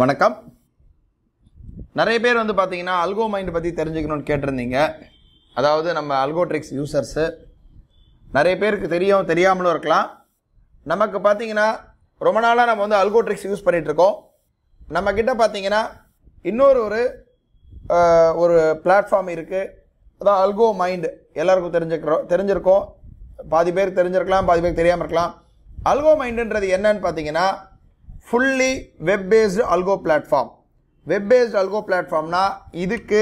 வணக்கம். நிறைய பேர் வந்து பார்த்தீங்கன்னா அல்கோ மைண்ட் பற்றி தெரிஞ்சுக்கணும்னு கேட்டிருந்தீங்க. அதாவது நம்ம அல்கோட்ரிக்ஸ் யூசர்ஸு நிறைய பேருக்கு தெரியாமலும் இருக்கலாம். நமக்கு பார்த்தீங்கன்னா ரொம்ப நாளாக நம்ம வந்து அல்கோட்ரிக்ஸ் யூஸ் பண்ணிகிட்ருக்கோம். நம்மக்கிட்ட பார்த்தீங்கன்னா இன்னொரு ஒரு பிளாட்ஃபார்ம் இருக்குது. அதான் அல்கோ மைண்ட். எல்லாருக்கும் தெரிஞ்சிருக்கோம். பாதி பேருக்கு தெரிஞ்சிருக்கலாம், பாதி பேருக்கு தெரியாமல் இருக்கலாம். அல்கோ மைண்டுன்றது என்னன்னு பார்த்தீங்கன்னா fully web based algo platform. Web based algo பிளாட்ஃபார்ம்னா இதுக்கு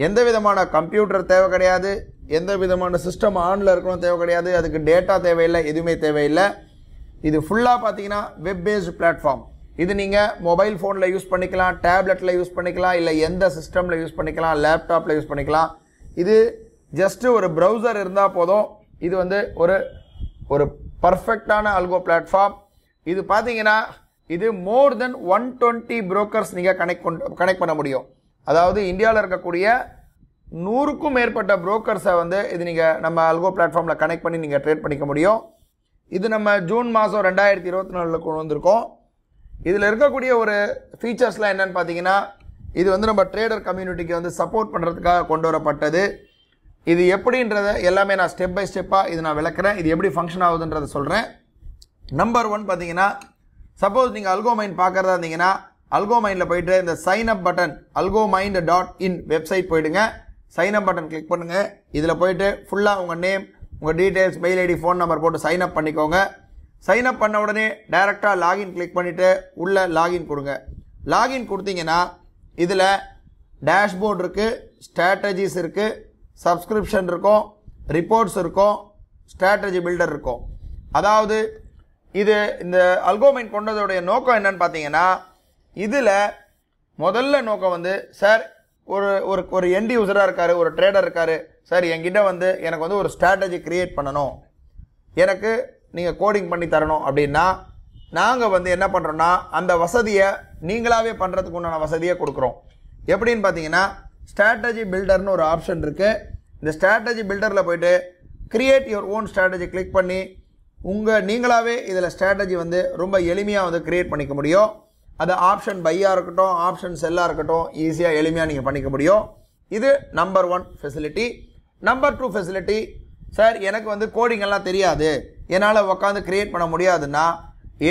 எந்த விதமான கம்ப்யூட்டர் தேவை கிடையாது, எந்த விதமான சிஸ்டம் ஆனில் இருக்கணும் தேவை கிடையாது, அதுக்கு டேட்டா தேவையில்லை, எதுவுமே தேவையில்லை. இது ஃபுல்லாக பார்த்தீங்கன்னா வெப் பேஸ்டு பிளாட்ஃபார்ம். இது நீங்கள் மொபைல் ஃபோனில் யூஸ் பண்ணிக்கலாம், டேப்லெட்டில் யூஸ் பண்ணிக்கலாம், இல்லை எந்த சிஸ்டமில் யூஸ் பண்ணிக்கலாம், லேப்டாப்பில் யூஸ் பண்ணிக்கலாம். இது ஜஸ்ட்டு ஒரு ப்ரௌசர் இருந்தால் போதும். இது வந்து ஒரு பர்ஃபெக்டான அல்கோ பிளாட்ஃபார்ம். இது பார்த்தீங்கன்னா இது மோர் தென் 120 புரோக்கர்ஸ் நீங்கள் கனெக்ட் பண்ண முடியும். அதாவது இந்தியாவில் இருக்கக்கூடிய 100க்கும் மேற்பட்ட புரோக்கர்ஸை வந்து இது நீங்கள் நம்ம அல்கோ பிளாட்ஃபார்மில் கனெக்ட் பண்ணி நீங்கள் ட்ரேட் பண்ணிக்க முடியும். இது நம்ம ஜூன் மாதம் 2024 கொண்டு வந்திருக்கோம். இதில் இருக்கக்கூடிய ஒரு ஃபீச்சர்ஸ்லாம் என்னென்னு பார்த்தீங்கன்னா இது வந்து நம்ம ட்ரேடர் கம்யூனிட்டிக்கு வந்து சப்போர்ட் பண்ணுறதுக்காக கொண்டு வரப்பட்டது. இது எப்படின்றத எல்லாமே நான் ஸ்டெப் பை ஸ்டெப்பாக இது நான் விளக்குறேன். இது எப்படி ஃபங்க்ஷன் ஆகுதுன்றதை சொல்கிறேன். நம்பர் 1 பார்த்தீங்கன்னா சப்போஸ் நீங்கள் அல்கோ மைண்ட் பார்க்குறதா இருந்தீங்கன்னா அல்கோ மைண்டில் போயிட்டு இந்த sign up button algomind.in website போயிடுங்க. சைன் அப் பட்டன் கிளிக் பண்ணுங்கள். இதில் போயிட்டு ஃபுல்லாக உங்கள் நேம், உங்கள் details, mail ID, phone number போட்டு சைன் அப் பண்ணிக்கோங்க. சைன் அப் பண்ண உடனே டைரெக்டாக லாகின் கிளிக் பண்ணிவிட்டு உள்ளே லாகின் கொடுங்க. லாகின் கொடுத்தீங்கன்னா இதில் டேஷ்போர்ட் இருக்குது, ஸ்ட்ராட்டஜிஸ் இருக்குது, சப்ஸ்கிரிப்ஷன் இருக்கும், ரிப்போர்ட்ஸ் இருக்கும், ஸ்ட்ராட்டஜி பில்டர் இருக்கும். அதாவது இது இந்த அல்கோமைண்ட் கொண்டதோடைய நோக்கம் என்னன்னு பார்த்தீங்கன்னா இதில் முதல்ல நோக்கம் வந்து சார் ஒரு எண்ட் யூசராக இருக்கார், ஒரு ட்ரேடர் இருக்கார், சார் என்கிட்ட வந்து எனக்கு வந்து ஒரு ஸ்ட்ராட்டஜி கிரியேட் பண்ணணும், எனக்கு நீங்கள் கோடிங் பண்ணி தரணும் அப்படின்னா நாங்கள் வந்து என்ன பண்ணுறோன்னா அந்த வசதியை நீங்களாகவே பண்ணுறதுக்கு உண்டான வசதியை கொடுக்குறோம். எப்படின்னு பார்த்தீங்கன்னா ஸ்ட்ராட்டஜி பில்டர்னு ஒரு ஆப்ஷன் இருக்குது. இந்த ஸ்ட்ராட்டஜி பில்டரில் போய்ட்டு create your own strategy click பண்ணி நீங்களாகவே இதில் ஸ்ட்ராட்டஜி வந்து ரொம்ப எளிமையாக வந்து கிரியேட் பண்ணிக்க முடியும். அது ஆப்ஷன் பையாக இருக்கட்டும், ஆப்ஷன் செல்லாக இருக்கட்டும், ஈஸியாக எளிமையாக நீங்கள் பண்ணிக்க முடியும். இது number 1 facility. Number 2 facility, sir எனக்கு வந்து கோடிங் எல்லாம் தெரியாது, என்னால் உட்காந்து கிரியேட் பண்ண முடியாதுன்னா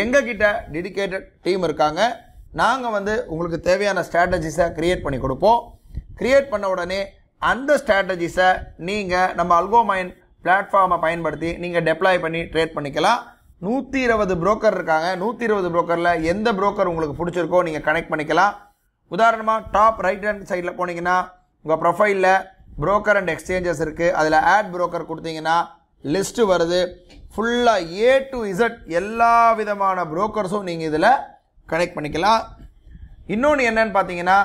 எங்ககிட்ட டெடிகேட்டட் டீம் இருக்காங்க. நாங்கள் வந்து உங்களுக்கு தேவையான ஸ்ட்ராட்டஜிஸை கிரியேட் பண்ணி கொடுப்போம். கிரியேட் பண்ண உடனே அந்த ஸ்ட்ராட்டஜிஸை நீங்கள் நம்ம அல்கோ மைண்ட் பிளாட்ஃபார்மை பயன்படுத்தி நீங்கள் டெப்ளாய் பண்ணி ட்ரேட் பண்ணிக்கலாம். 120 புரோக்கர் இருக்காங்க. 120 புரோக்கரில் எந்த புரோக்கர் உங்களுக்கு பிடிச்சிருக்கோ நீங்கள் கனெக்ட் பண்ணிக்கலாம். உதாரணமாக டாப் ரைட் ஹேண்ட் சைடில் போனீங்கன்னா உங்கள் ப்ரொஃபைலில் புரோக்கர் அண்ட் எக்ஸ்சேஞ்சஸ் இருக்குது. அதில் ஆட் புரோக்கர் கொடுத்தீங்கன்னா லிஸ்ட்டு வருது. ஃபுல்லாக A to Z எல்லா விதமான புரோக்கர்ஸும் நீங்கள் இதில் கனெக்ட் பண்ணிக்கலாம். இன்னொன்று என்னன்னு பார்த்தீங்கன்னா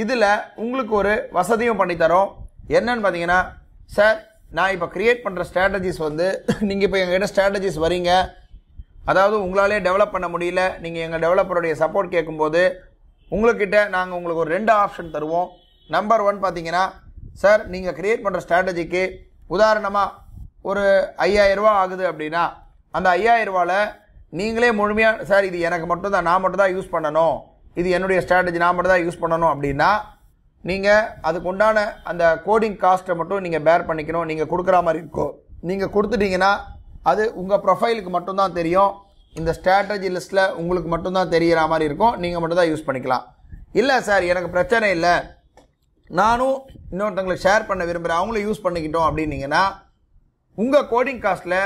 இதில் உங்களுக்கு ஒரு வசதியும் பண்ணித்தரோம். என்னன்னு பார்த்தீங்கன்னா சார் நான் இப்போ கிரியேட் பண்ணுற ஸ்ட்ராட்டஜிஸ் வந்து நீங்கள் இப்போ எங்கள்கிட்ட ஸ்ட்ராட்டஜிஸ் வரீங்க, அதாவது உங்களாலே டெவலப் பண்ண முடியல, நீங்கள் எங்கள் டெவலப்பருடைய சப்போர்ட் கேட்கும்போது உங்கள்கிட்ட நாங்கள் உங்களுக்கு ஒரு 2 ஆப்ஷன் தருவோம். நம்பர் 1 பார்த்தீங்கன்னா சார் நீங்கள் கிரியேட் பண்ணுற ஸ்ட்ராட்டஜிக்கு உதாரணமாக ஒரு 5000 ரூபா ஆகுது அப்படின்னா அந்த 5000 ரூபாவில் நீங்களே முழுமையாக சார் இது எனக்கு மட்டும்தான், நான் மட்டும் தான் யூஸ் பண்ணணும், இது என்னுடைய ஸ்ட்ராட்டஜி, நான் மட்டும் தான் யூஸ் பண்ணணும் அப்படின்னா நீங்கள் அதுக்கு உண்டான அந்த கோடிங் காஸ்ட்டை மட்டும் நீங்கள் பேர் பண்ணிக்கணும். நீங்கள் கொடுக்குற மாதிரி இருக்கும். நீங்கள் கொடுத்துட்டீங்கன்னா அது உங்கள் ப்ரொஃபைலுக்கு மட்டும்தான் தெரியும். இந்த ஸ்ட்ராட்டஜி லிஸ்ட்டில் உங்களுக்கு மட்டும்தான் தெரிகிற மாதிரி இருக்கும். நீங்கள் மட்டும் தான் யூஸ் பண்ணிக்கலாம். இல்லை சார் எனக்கு பிரச்சனை இல்லை, நானும் இன்னொருத்தங்களுக்கு ஷேர் பண்ண விரும்புகிறேன், அவங்களும் யூஸ் பண்ணிக்கிட்டோம் அப்படின்னீங்கன்னா உங்கள் கோடிங் காஸ்ட்டில்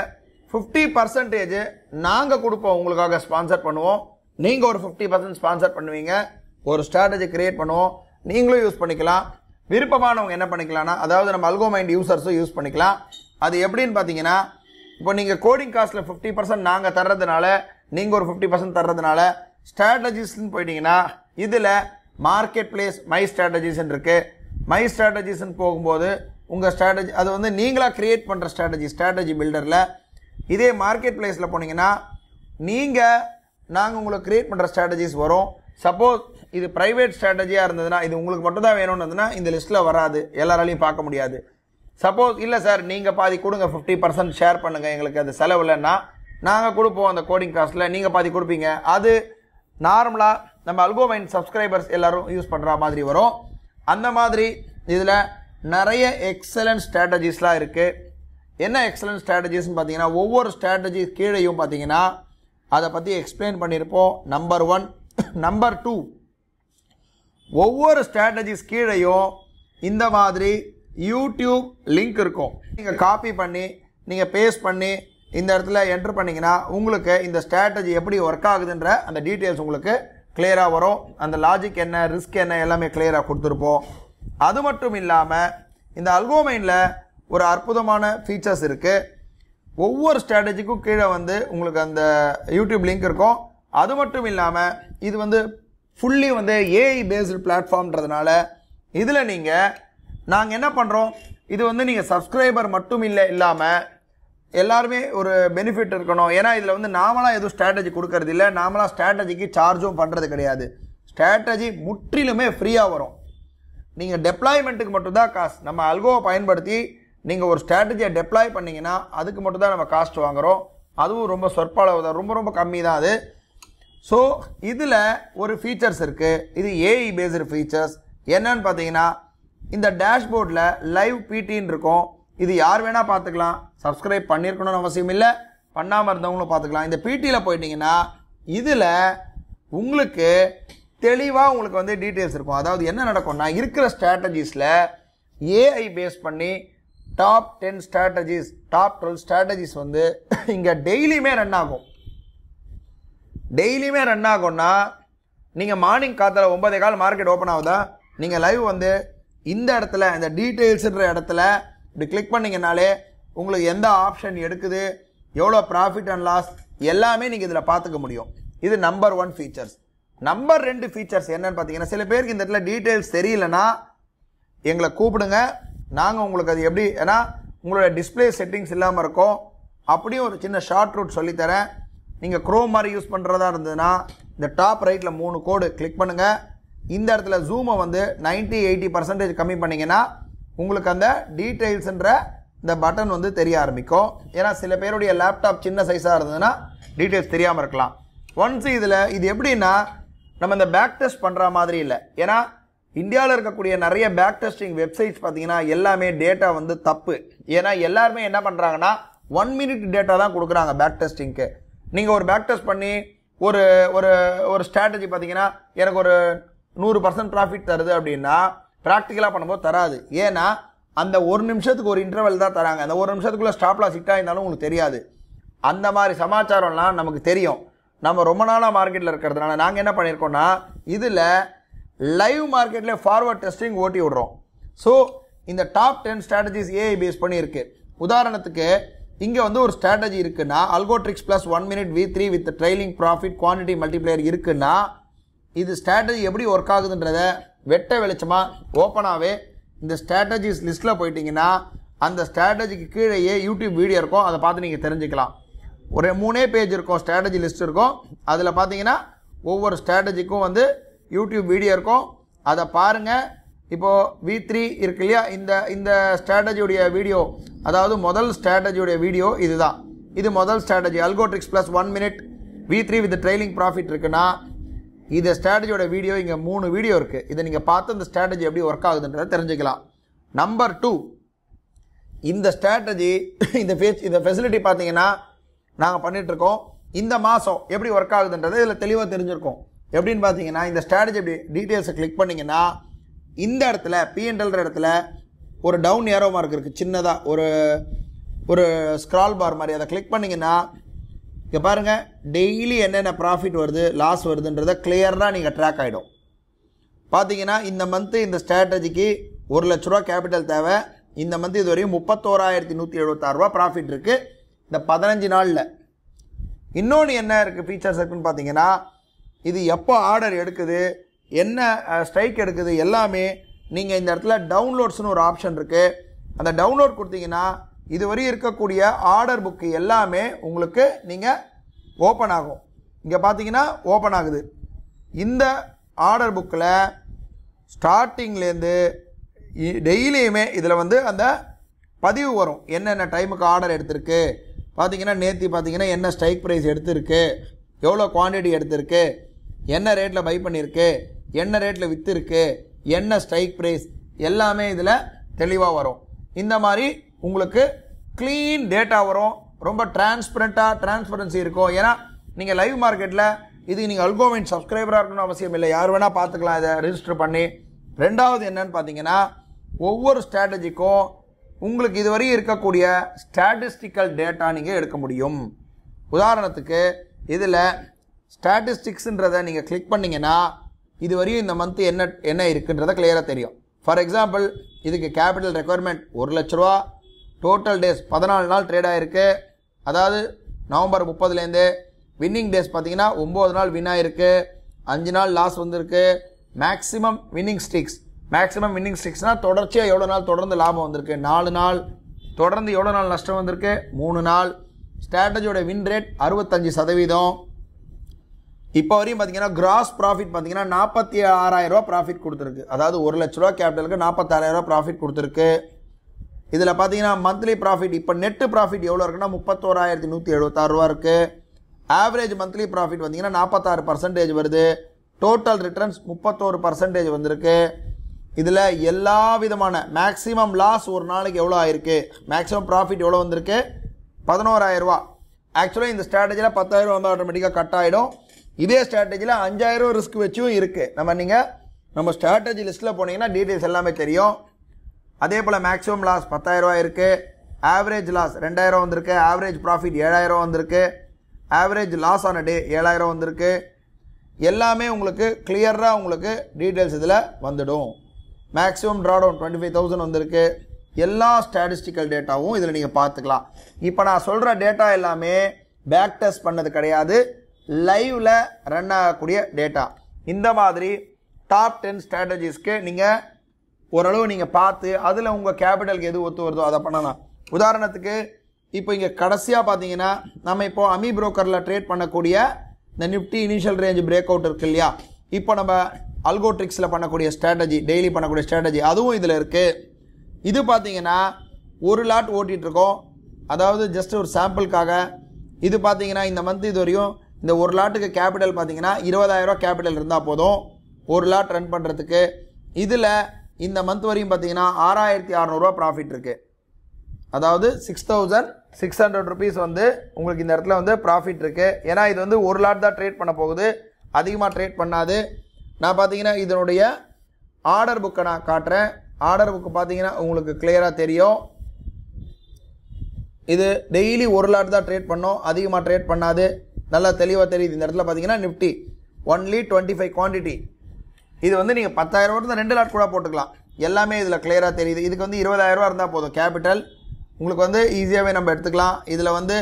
50% நாங்கள் கொடுப்போம், உங்களுக்காக ஸ்பான்சர் பண்ணுவோம். நீங்கள் ஒரு 50% ஸ்பான்சர் பண்ணுவீங்க. ஒரு ஸ்ட்ராட்டஜி கிரியேட் பண்ணுவோம், நீங்களும் யூஸ் பண்ணிக்கலாம். விருப்பமானவங்க என்ன பண்ணிக்கலாம்னா அதாவது நம்ம அல்கோ மைண்ட் யூசர்ஸும் யூஸ் பண்ணிக்கலாம். அது எப்படின்னு பார்த்தீங்கன்னா இப்போ நீங்கள் கோடிங் காஸ்ட்டில் 50% நாங்கள் தர்றதுனால, நீங்கள் ஒரு 50% தர்றதுனால ஸ்ட்ராட்டஜிஸ்ன்னு போயிட்டீங்கன்னா இதில் மார்க்கெட் பிளேஸ் மை ஸ்ட்ராட்டஜிஸ்ன்னு இருக்குது. மை ஸ்ட்ராட்டஜிஸ்ன்னு போகும்போது உங்கள் ஸ்ட்ராட்டஜி அது வந்து நீங்களாக கிரியேட் பண்ணுற ஸ்ட்ராட்டஜி பில்டரில். இதே மார்க்கெட் பிளேஸில் போனீங்கன்னா நாங்கள் உங்களுக்கு கிரியேட் பண்ணுற ஸ்ட்ராட்டஜிஸ் வரும். சப்போஸ் இது ப்ரைவேட் ஸ்ட்ராட்டஜியாக இருந்ததுன்னா, இது உங்களுக்கு மட்டும் தான் வேணும்னு இந்த லிஸ்ட்டில் வராது, எல்லாராலையும் பார்க்க முடியாது. சப்போஸ் இல்லை சார் நீங்கள் பாதி கொடுங்க, 50% ஷேர் பண்ணுங்கள், எங்களுக்கு அது செலவு இல்லைன்னா நாங்கள் கொடுப்போம் அந்த கோடிங் காஸ்ட்டில், நீங்கள் பாதி கொடுப்பீங்க. அது நார்மலாக நம்ம அல்கோமைண்ட் சப்ஸ்கிரைபர்ஸ் எல்லாரும் யூஸ் பண்ணுற மாதிரி வரும். அந்த மாதிரி இதில் நிறைய எக்ஸலன்ட் ஸ்ட்ராட்டஜிஸ்லாம் இருக்குது. என்ன எக்ஸலன்ட் ஸ்ட்ராட்டஜிஸ்ன்னு பார்த்தீங்கன்னா, ஒவ்வொரு ஸ்ட்ராட்டஜி கீழேயும் பார்த்தீங்கன்னா அதை பற்றி எக்ஸ்பிளைன் பண்ணியிருப்போம். நம்பர் 1. நம்பர் 2, ஒவ்வொரு ஸ்ட்ராட்டஜிஸ் கீழேயும் இந்த மாதிரி யூடியூப் லிங்க் இருக்கும். நீங்கள் காப்பி பண்ணி நீங்கள் பேஸ்ட் பண்ணி இந்த இடத்துல என்ட்ரு பண்ணிங்கன்னா உங்களுக்கு இந்த ஸ்ட்ராட்டஜி எப்படி ஒர்க் ஆகுதுன்ற அந்த டீட்டெயில்ஸ் உங்களுக்கு கிளியராக வரும். அந்த லாஜிக் என்ன, ரிஸ்க் என்ன, எல்லாமே கிளியராக கொடுத்துருப்போம். அது மட்டும் இல்லாமல் இந்த அல்கோமைனில் ஒரு அற்புதமான ஃபீச்சர்ஸ் இருக்குது. ஒவ்வொரு ஸ்ட்ராட்டஜிக்கும் கீழே வந்து உங்களுக்கு அந்த யூடியூப் லிங்க் இருக்கும். அது மட்டும் இல்லாமல் இது வந்து ஃபுல்லி வந்து ஏஐ பேஸ்டு பிளாட்ஃபார்ம்ன்றதுனால இதில் நாங்கள் என்ன பண்ணுறோம், இது வந்து நீங்கள் சப்ஸ்கிரைபர் மட்டும் இல்லாமல் எல்லாருமே ஒரு பெனிஃபிட் இருக்கணும். ஏன்னா இதில் வந்து நாமளாக எதுவும் ஸ்ட்ராட்டஜி கொடுக்கறது இல்லை, நாமளாக ஸ்ட்ராட்டஜிக்கு சார்ஜும் பண்ணுறது கிடையாது. ஸ்ட்ராட்டஜி முற்றிலுமே ஃப்ரீயாக வரும். நீங்கள் டெப்ளாய்மெண்ட்டுக்கு மட்டும்தான் காசு. நம்ம அல்கோவை பயன்படுத்தி நீங்கள் ஒரு ஸ்ட்ராட்டஜியை டெப்ளாய் பண்ணிங்கன்னா அதுக்கு மட்டும்தான் நம்ம காஸ்ட் வாங்குகிறோம். அதுவும் ரொம்ப சொற்பளவு தான், ரொம்ப ரொம்ப கம்மி தான் அது. ஸோ இதில் ஒரு ஃபீச்சர்ஸ் இருக்குது. இது ஏஐ பேஸ்டு ஃபீச்சர்ஸ். என்னன்னு பார்த்தீங்கன்னா, இந்த டேஷ்போர்டில் லைவ் பிடின்னு இருக்கும். இது யார் வேணால் பார்த்துக்கலாம். சப்ஸ்கிரைப் பண்ணியிருக்கணும்னு அவசியம் இல்லை, பண்ணாமல் இருந்தவங்களும் பார்த்துக்கலாம். இந்த பிடியில் போயிட்டீங்கன்னா இதில் உங்களுக்கு தெளிவாக உங்களுக்கு வந்து டீட்டெயில்ஸ் இருக்கும். அதாவது என்ன நடக்கும்னா, இருக்கிற ஸ்ட்ராட்டஜிஸில் ஏஐ பேஸ் பண்ணி டாப் 10 ஸ்ட்ராட்டஜிஸ், டாப் 12 ஸ்ட்ராட்டஜிஸ் வந்து இங்கே டெய்லியுமே ரன் ஆகும். டெய்லியுமே ரன் ஆகும்னா, நீங்கள் மார்னிங் காத்தால 9:15 மார்க்கெட் ஓப்பன் ஆகுதா, நீங்கள் லைவ் வந்து இந்த இடத்துல இந்த டீட்டெயில்ஸுன்ற இடத்துல இப்படி கிளிக் பண்ணிங்கனாலே உங்களுக்கு எந்த ஆப்ஷன் எடுக்குது, எவ்வளோ ப்ராஃபிட் அண்ட் லாஸ் எல்லாமே நீங்கள் இதில் பார்த்துக்க முடியும். இது நம்பர் 1 ஃபீச்சர்ஸ். நம்பர் 2 ஃபீச்சர்ஸ் என்னன்னு பார்த்தீங்கன்னா, சில பேருக்கு இந்த இடத்துல டீட்டெயில்ஸ் தெரியலனா எங்களை கூப்பிடுங்க. நாங்கள் உங்களுக்கு அது எப்படி, ஏன்னா உங்களோட டிஸ்பிளே செட்டிங்ஸ் இல்லாமல் இருக்கும். அப்படியும் ஒரு சின்ன ஷார்ட் ரூட் சொல்லித்தரேன். நீங்கள் க்ரோம் மாதிரி யூஸ் பண்ணுறதா இருந்ததுன்னா இந்த டாப் ரைட்டில் 3 கோடு கிளிக் பண்ணுங்கள். இந்த இடத்துல ஜூமை வந்து 90-80% கம்மி பண்ணிங்கன்னா உங்களுக்கு அந்த டீட்டெயில்ஸுன்ற இந்த பட்டன் வந்து தெரிய ஆரம்பிக்கும். ஏன்னா சில பேருடைய லேப்டாப் சின்ன சைஸாக இருந்ததுன்னா டீட்டெயில்ஸ் தெரியாமல் இருக்கலாம். ஒன்ஸ் இதில் இது எப்படின்னா, நம்ம இந்த பேக் டெஸ்ட் பண்ணுற மாதிரி இல்லை. ஏன்னா இந்தியாவில் இருக்கக்கூடிய நிறைய பேக் டெஸ்டிங் வெப்சைட்ஸ் பார்த்தீங்கன்னா எல்லாமே டேட்டா வந்து தப்பு. ஏன்னா எல்லாருமே என்ன பண்ணுறாங்கன்னா 1 மினிட் டேட்டா தான் கொடுக்குறாங்க பேக் டெஸ்டிங்க்கு. நீங்கள் ஒரு பேக் டெஸ்ட் பண்ணி ஒரு ஒரு ஒரு ஸ்ட்ராட்டஜி பார்த்தீங்கன்னா எனக்கு ஒரு 100% ப்ராஃபிட் தருது அப்படின்னா ப்ராக்டிக்கலாக பண்ணும்போது தராது. ஏன்னா அந்த 1 நிமிஷத்துக்கு ஒரு இன்டர்வல் தான் தராங்க. அந்த 1 நிமிஷத்துக்குள்ளே ஸ்டாப் லாஸ் ஹிட் ஆயிருந்தாலும் உங்களுக்கு தெரியாது. அந்த மாதிரி சமாச்சாரம்லாம் நமக்கு தெரியும். நம்ம ரொம்ப நாளாக மார்க்கெட்டில் இருக்கிறதுனால நாங்கள் என்ன பண்ணியிருக்கோம்னா, இதில் லைவ் மார்க்கெட்டில் ஃபார்வர்ட் டெஸ்டிங் ஓட்டி விடுறோம். ஸோ இந்த டாப் 10 ஸ்ட்ராட்டஜிஸ் ஏஐ பேஸ் பண்ணியிருக்கு. உதாரணத்துக்கு இங்கே வந்து ஒரு ஸ்ட்ராட்டஜி இருக்குன்னா, Algotrix plus 1 minute V3 with trailing profit quantity multiplier இருக்குன்னா, இது ஸ்ட்ராட்டஜி எப்படி ஒர்க் ஆகுதுன்றத வெட்ட வெளிச்சமாக ஓப்பனாகவே இந்த ஸ்ட்ராட்டஜிஸ் லிஸ்ட்டில் போயிட்டீங்கன்னா அந்த ஸ்ட்ராட்டஜிக்கு கீழேயே யூடியூப் வீடியோ இருக்கும். அதை பார்த்து நீங்கள் தெரிஞ்சுக்கலாம். ஒரு 3 பேஜ் இருக்கும், ஸ்ட்ராட்டஜி லிஸ்ட் இருக்கும். அதில் பார்த்தீங்கன்னா ஒவ்வொரு ஸ்ட்ராட்டஜிக்கும் வந்து யூடியூப் வீடியோ இருக்கும். அதை பாருங்கள். இப்போது V3 இருக்கு இல்லையா, இந்த ஸ்ட்ராட்டஜியுடைய வீடியோ, அதாவது முதல் ஸ்ட்ராட்டஜியுடைய வீடியோ இதுதான். இது முதல் strategy Algotrix plus 1 minute V3 with trailing profit இருக்குன்னா இந்த ஸ்ட்ராட்டஜியோட வீடியோ இங்கே 3 வீடியோ இருக்குது. இதை நீங்கள் பார்த்து இந்த ஸ்ட்ராட்டஜி எப்படி ஒர்க் ஆகுதுன்றதை தெரிஞ்சுக்கலாம். நம்பர் 2, இந்த ஸ்ட்ராட்டஜி இந்த ஃபெசிலிட்டி பார்த்தீங்கன்னா நாங்கள் பண்ணிகிட்ருக்கோம். இந்த மாதம் எப்படி ஒர்க் ஆகுதுன்றதை இதில் தெளிவாக தெரிஞ்சிருக்கோம். எப்படின்னு பார்த்தீங்கன்னா, இந்த ஸ்ட்ராட்டஜி எப்படி டீட்டெயில்ஸை கிளிக் பண்ணிங்கன்னா இந்த இடத்துல P&Lன்ற இடத்துல ஒரு டவுன் ஏரோ மார்க் இருக்குது, சின்னதாக ஒரு ஸ்க்ரால் பார் மாதிரி. அதை கிளிக் பண்ணிங்கன்னா இங்கே பாருங்கள், டெய்லி என்னென்ன ப்ராஃபிட் வருது, லாஸ் வருதுன்றதை கிளியராக நீங்கள் ட்ராக் ஆகிடும். பார்த்தீங்கன்னா இந்த மந்த்து இந்த ஸ்ட்ராட்டஜிக்கு 1 லட்ச ரூபா கேபிட்டல் தேவை. இந்த மந்த் இது வரையும் 31,176 ரூபா ப்ராஃபிட் இருக்குது இந்த 15 நாளில். இன்னொன்று என்ன இருக்குது ஃபீச்சர்ஸ் இருக்குன்னு பார்த்தீங்கன்னா, இது எப்போ ஆர்டர் எடுக்குது, என்ன ஸ்ட்ரைக் எடுக்குது எல்லாமே நீங்கள் இந்த இடத்துல டவுன்லோட்ஸ்னு ஒரு ஆப்ஷன் இருக்குது. அந்த டவுன்லோட் கொடுத்தீங்கன்னா இதுவரை இருக்கக்கூடிய ஆர்டர் புக்கு எல்லாமே உங்களுக்கு நீங்கள் ஓப்பன் ஆகும். இங்கே பார்த்தீங்கன்னா ஓப்பன் ஆகுது. இந்த ஆர்டர் புக்கில் ஸ்டார்டிங்லேருந்து டெய்லியுமே இதில் வந்து அந்த பதிவு வரும். என்னென்ன டைமுக்கு ஆர்டர் எடுத்திருக்கு, பார்த்தீங்கன்னா நேற்று பார்த்தீங்கன்னா என்ன ஸ்ட்ரைக் ப்ரைஸ் எடுத்திருக்கு, எவ்வளோ குவான்டிட்டி எடுத்திருக்கு, என்ன ரேட்டில் பை பண்ணியிருக்கு, என்ன ரேட்டில் விற்றுருக்கு, என்ன ஸ்ட்ரைக் ப்ரைஸ், எல்லாமே இதில் தெளிவாக வரும். இந்த மாதிரி உங்களுக்கு க்ளீன் டேட்டா வரும். ரொம்ப டிரான்ஸ்பரன்சி இருக்கும். ஏன்னா நீங்கள் லைவ் மார்க்கெட்டில் இது நீங்கள் அல்கோமைண்ட் சப்ஸ்கிரைபராக இருக்கணும்னு அவசியம் இல்லை, யார் வேணால் பார்த்துக்கலாம் இதை ரிஜிஸ்டர் பண்ணி. ரெண்டாவது என்னன்னு பார்த்தீங்கன்னா, ஒவ்வொரு ஸ்ட்ராட்டஜிக்கும் உங்களுக்கு இதுவரை இருக்கக்கூடிய ஸ்டாட்டிஸ்டிக்கல் டேட்டா நீங்கள் எடுக்க முடியும். உதாரணத்துக்கு இதில் ஸ்டாட்டிஸ்டிக்ஸ்ன்றதை நீங்கள் கிளிக் பண்ணிங்கன்னா இதுவரையும் இந்த மந்த் என்ன இருக்குன்றதை கிளியராக தெரியும். ஃபார் எக்ஸாம்பிள், இதுக்கு கேபிட்டல் ரெக்குயர்மெண்ட் 1 லட்ச ரூபா, டோட்டல் டேஸ் 14 நாள் ட்ரேட் ஆகிருக்கு. அதாவது நவம்பர் 30லேருந்து வின்னிங் டேஸ் பார்த்தீங்கன்னா 9 நாள் வின் ஆகிருக்கு, 5 நாள் லாஸ் வந்திருக்கு. மேக்ஸிமம் வின்னிங் ஸ்டிக்ஸ்னால் தொடர்ச்சியாக எவ்வளோ நாள் தொடர்ந்து லாபம் வந்திருக்கு, 4 நாள். தொடர்ந்து எவ்வளோ நாள் நஷ்டம் வந்திருக்கு, 3 நாள். ஸ்ட்ராட்டஜியோட வின் ரேட் 65%. இப்போ வரையும் பார்த்தீங்கன்னா கிராஸ் ப்ராஃபிட் பார்த்தீங்கன்னா 46,000 ரூபா ப்ராஃபிட் கொடுத்துருக்கு. அதாவது 1 லட்ச ரூபா கேபிட்டலுக்கு 46,000 ரூபா ப்ராஃபிட் கொடுத்துருக்கு. இதில் பார்த்தீங்கன்னா மந்த்லி ப்ராஃபிட் இப்போ நெட்டு ப்ராஃபிட் எவ்வளோ இருக்குன்னா 31,176 ரூபா இருக்குது. ஆவரேஜ் மந்த்லி ப்ராஃபிட் பார்த்தீங்கன்னா 46% வருது. டோட்டல் ரிட்டர்ன்ஸ் 31% வந்திருக்கு. இதில் எல்லா விதமான மேக்ஸிமம் லாஸ் ஒரு நாளைக்கு எவ்வளோ ஆயிருக்கு, மேக்ஸிமம் ப்ராஃபிட் எவ்வளோ வந்திருக்கு, 11,000 ரூபா. ஆக்சுவலாக இந்த ஸ்ட்ராட்டஜியில் 10,000 வந்து ஆட்டோமேட்டிக்காக கட் ஆகிடும். இதே ஸ்ட்ராட்டஜியில் 5,000 ரிஸ்க் வச்சும் இருக்குது. நீங்கள் நம்ம ஸ்ட்ராட்டஜி லிஸ்ட்டில் போனீங்கன்னா டீட்டெயில்ஸ் எல்லாமே தெரியும். அதே போல் மேக்ஸிமம் லாஸ் 10,000 ரூபா இருக்குது, ஆவரேஜ் லாஸ் 2,000 வந்திருக்கு, ஆவரேஜ் ப்ராஃபிட் 7,000 வந்திருக்கு, ஆவரேஜ் லாஸ் ஆன டே 7,000 வந்திருக்கு. எல்லாமே உங்களுக்கு கிளியராக உங்களுக்கு டீட்டெயில்ஸ் இதில் வந்துடும். மேக்ஸிமம் ட்ராடவுன் 25,000 வந்திருக்கு. எல்லா ஸ்டாட்டிஸ்டிக்கல் டேட்டாவும் இதில் நீங்கள் பார்த்துக்கலாம். இப்போ நான் சொல்கிற டேட்டா எல்லாமே பேக் டெஸ்ட் பண்ணது கிடையாது, லைவில் ரன் ஆகக்கூடிய டேட்டா. இந்த மாதிரி டாப் 10 ஸ்ட்ராட்டஜிஸ்க்கு நீங்கள் ஓரளவு நீங்கள் பார்த்து அதில் உங்கள் கேபிட்டலுக்கு எது ஒத்து வருதோ அதை பண்ணலாம். உதாரணத்துக்கு இப்போ இங்கே கடைசியாக பார்த்தீங்கன்னா நம்ம இப்போ அமி புரோக்கரில் ட்ரேட் பண்ணக்கூடிய இந்த Nifty initial range break out இருக்கு இல்லையா, இப்போ நம்ம அல்கோட்ரிக்ஸில் பண்ணக்கூடிய ஸ்ட்ராட்டஜி, டெய்லி பண்ணக்கூடிய ஸ்ட்ராட்டஜி, அதுவும் இதில் இருக்குது. இது பார்த்தீங்கன்னா ஒரு லாட் ஓட்டிகிட்ருக்கோம். அதாவது ஜஸ்ட் ஒரு சாம்பிளுக்காக இது பார்த்தீங்கன்னா இந்த மந்த் இது வரையும் இந்த ஒரு லாட்டுக்கு கேபிட்டல் பார்த்தீங்கன்னா 20,000 ரூபா கேபிட்டல் இருந்தால் போதும் ஒரு லாட் ரன் பண்ணுறதுக்கு. இதில் இந்த மந்த் வரையும் பார்த்தீங்கன்னா 6,600 ரூபா ப்ராஃபிட் இருக்குது. அதாவது 6,600 ருபீஸ் வந்து உங்களுக்கு இந்த இடத்துல வந்து ப்ராஃபிட் இருக்குது. ஏன்னா இது வந்து ஒரு லாட் தான் ட்ரேட் பண்ண போகுது, அதிகமாக ட்ரேட் பண்ணாது. நான் பார்த்தீங்கன்னா இதனுடைய ஆர்டர் புக்கை நான் காட்டுறேன். ஆர்டர் புக்கு பார்த்தீங்கன்னா உங்களுக்கு கிளியராக தெரியும். இது டெய்லி ஒரு லாட் தான் ட்ரேட் பண்ணோம், அதிகமாக ட்ரேட் பண்ணாது, நல்லா தெளிவாக தெரியுது. இந்த இடத்துல பார்த்தீங்கன்னா நிஃப்டி ஒன்லி 25 குவான்டிட்டி. இது வந்து நீங்கள் 10,000 ரூபா 2 லாட் கூட போட்டுக்கலாம். எல்லாமே இதில் கிளியராக தெரியுது. இதுக்கு வந்து 20,000 ரூபா இருந்தால் போதும் கேபிட்டல், உங்களுக்கு வந்து ஈஸியாகவே நம்ம எடுத்துக்கலாம். இதில் வந்து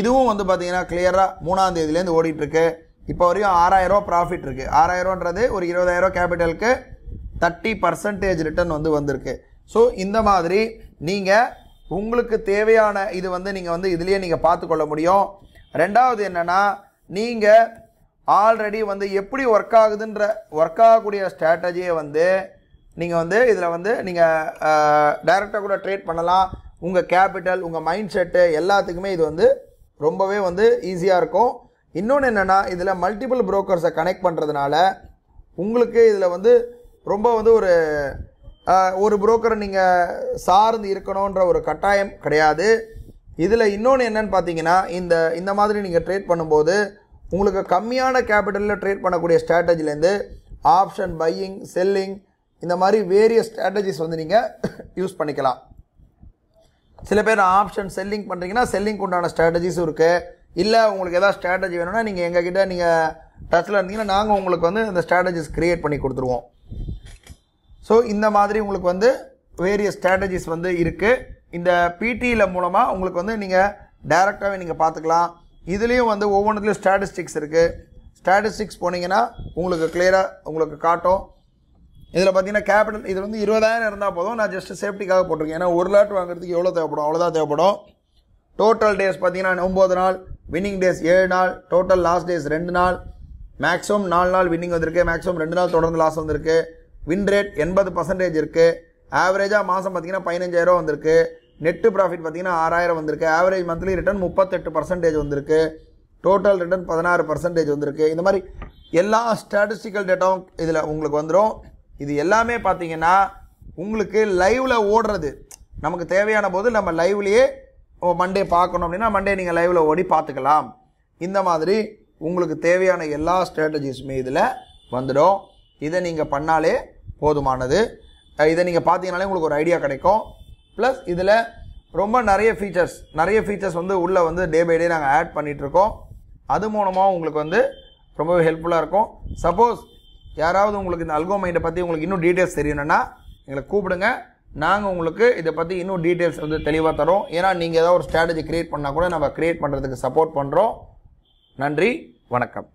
இதுவும் வந்து பார்த்தீங்கன்னா கிளியராக 3ஆம் தேதியிலேருந்து ஓடிட்டுருக்கு. இப்போ வரையும் 6,000 ரூபா ப்ராஃபிட் இருக்குது. 6,000 ரூபான்றது ஒரு 20,000 ரூபா கேபிட்டலுக்கு 30% ரிட்டர்ன் வந்து வந்திருக்கு. ஸோ இந்த மாதிரி நீங்கள் உங்களுக்கு தேவையான இது வந்து நீங்கள் வந்து இதுலேயே நீங்கள் பார்த்துக்கொள்ள முடியும். ரெண்டாவது என்னென்னா, நீங்கள் ஆல்ரெடி வந்து எப்படி ஒர்க் ஆகக்கூடிய ஸ்ட்ராட்டஜியை வந்து நீங்கள் வந்து இதில் வந்து நீங்கள் டைரெக்டாக கூட ட்ரேட் பண்ணலாம். உங்கள் கேபிட்டல், உங்கள் மைண்ட் செட்டு எல்லாத்துக்குமே இது வந்து ரொம்பவே வந்து ஈஸியாக இருக்கும். இன்னொன்று என்னென்னா, இதில் மல்டிபிள் புரோக்கர்ஸை கனெக்ட் பண்ணுறதுனால உங்களுக்கு இதில் வந்து ரொம்ப வந்து ஒரு புரோக்கரை நீங்கள் சார்ந்து இருக்கணுன்ற ஒரு கட்டாயம் கிடையாது. இதில் இன்னொன்று என்னன்னு பார்த்தீங்கன்னா, இந்த மாதிரி நீங்கள் ட்ரேட் பண்ணும்போது உங்களுக்கு கம்மியான கேபிட்டலில் ட்ரேட் பண்ணக்கூடிய ஸ்ட்ராட்டஜிலேருந்து ஆப்ஷன் பையிங், செல்லிங், இந்த மாதிரி வேரியஸ் ஸ்ட்ராட்டஜிஸ் வந்து நீங்கள் யூஸ் பண்ணிக்கலாம். சில பேர் ஆப்ஷன் செல்லிங் பண்ணுறீங்கன்னா செல்லிங்க்கு உண்டான ஸ்ட்ராட்டஜிஸும் இருக்குது. இல்லை உங்களுக்கு எதாவது ஸ்ட்ராட்டஜி வேணும்னா நீங்கள் எங்ககிட்ட நீங்கள் டச்சில் இருந்தீங்கன்னா நாங்கள் உங்களுக்கு வந்து இந்த ஸ்ட்ராட்டஜிஸ் க்ரியேட் பண்ணி கொடுத்துருவோம். ஸோ இந்த மாதிரி உங்களுக்கு வந்து வேரியஸ் ஸ்ட்ராட்டஜிஸ் வந்து இருக்குது. இந்த பிடியில் மூலமாக உங்களுக்கு வந்து நீங்கள் டைரெக்டாகவே நீங்கள் பார்த்துக்கலாம். இதுலேயும் வந்து ஒவ்வொன்றுத்துலேயும் ஸ்டாட்டிஸ்டிக்ஸ் இருக்குது. ஸ்டாட்டிஸ்டிக்ஸ் போனீங்கன்னா உங்களுக்கு கிளியராக உங்களுக்கு காட்டும். இதில் பார்த்தீங்கன்னா கேபிட்டல் இது வந்து 20,000 இருந்தால் போதும். நான் ஜஸ்ட் சேஃப்டிக்காக போட்டிருக்கேன். ஏன்னா ஒரு லாட் வாங்குறதுக்கு எவ்வளோ தேவைப்படும், அவ்வளோதான் தேவைப்படும். டோட்டல் டேஸ் பார்த்தீங்கன்னா 9 நாள், வின்னிங் டேஸ் 7 நாள், டோட்டல் லாஸ்ட் டேஸ் 2 நாள், மேக்ஸிமம் 4 நாள் வின்னிங் வந்திருக்கு, மேக்ஸிமம் 2 நாள் தொடர்ந்து லாஸ் வந்திருக்கு. வின் ரேட் 80% இருக்குது. ஆவரேஜாக மாதம் பார்த்தீங்கன்னா 15,000 வந்திருக்கு. நெட்டு ப்ராஃபிட் பார்த்தீங்கன்னா 6,000 வந்திருக்கு. ஆவரேஜ் மந்த்லி ரிட்டர்ன் 38% வந்திருக்கு. டோட்டல் ரிட்டர்ன் 16% வந்திருக்கு. இந்த மாதிரி எல்லா ஸ்டாட்டிஸ்டிக்கல் டேட்டாவும் இதில் உங்களுக்கு வந்துடும். இது எல்லாமே பார்த்தீங்கன்னா உங்களுக்கு லைவில் ஓடுறது. நமக்கு தேவையான போது நம்ம லைவ்லேயே மண்டே பார்க்கணும் அப்படின்னா மண்டே நீங்கள் லைவில் ஓடி பார்த்துக்கலாம். இந்த மாதிரி உங்களுக்கு தேவையான எல்லா ஸ்ட்ராட்டஜிஸுமே இதில் வந்துடும். இதை நீங்கள் பண்ணாலே போதுமானது. இதை நீங்கள் பார்த்தீங்கனாலே உங்களுக்கு ஒரு ஐடியா கிடைக்கும். ப்ளஸ் இதில் ரொம்ப நிறைய ஃபீச்சர்ஸ் வந்து உள்ளே வந்து டே பை டே நாங்கள் ஆட் பண்ணிகிட்ருக்கோம். அது மூலமாக உங்களுக்கு வந்து ரொம்பவே ஹெல்ப்ஃபுல்லாக இருக்கும். சப்போஸ் யாராவது உங்களுக்கு இந்த அல்கோ மைண்டை பற்றி உங்களுக்கு இன்னும் டீட்டெயில்ஸ் தெரியணும்னா எங்களை கூப்பிடுங்க. நாங்கள் உங்களுக்கு இதை பற்றி இன்னும் டீட்டெயில்ஸ் வந்து தெளிவாக தரோம். ஏன்னா நீங்கள் ஏதாவது ஒரு ஸ்ட்ராட்டஜி க்ரியேட் பண்ணால் கூட நம்ம க்ரியேட் பண்ணுறதுக்கு சப்போர்ட் பண்ணுறோம். நன்றி, வணக்கம்.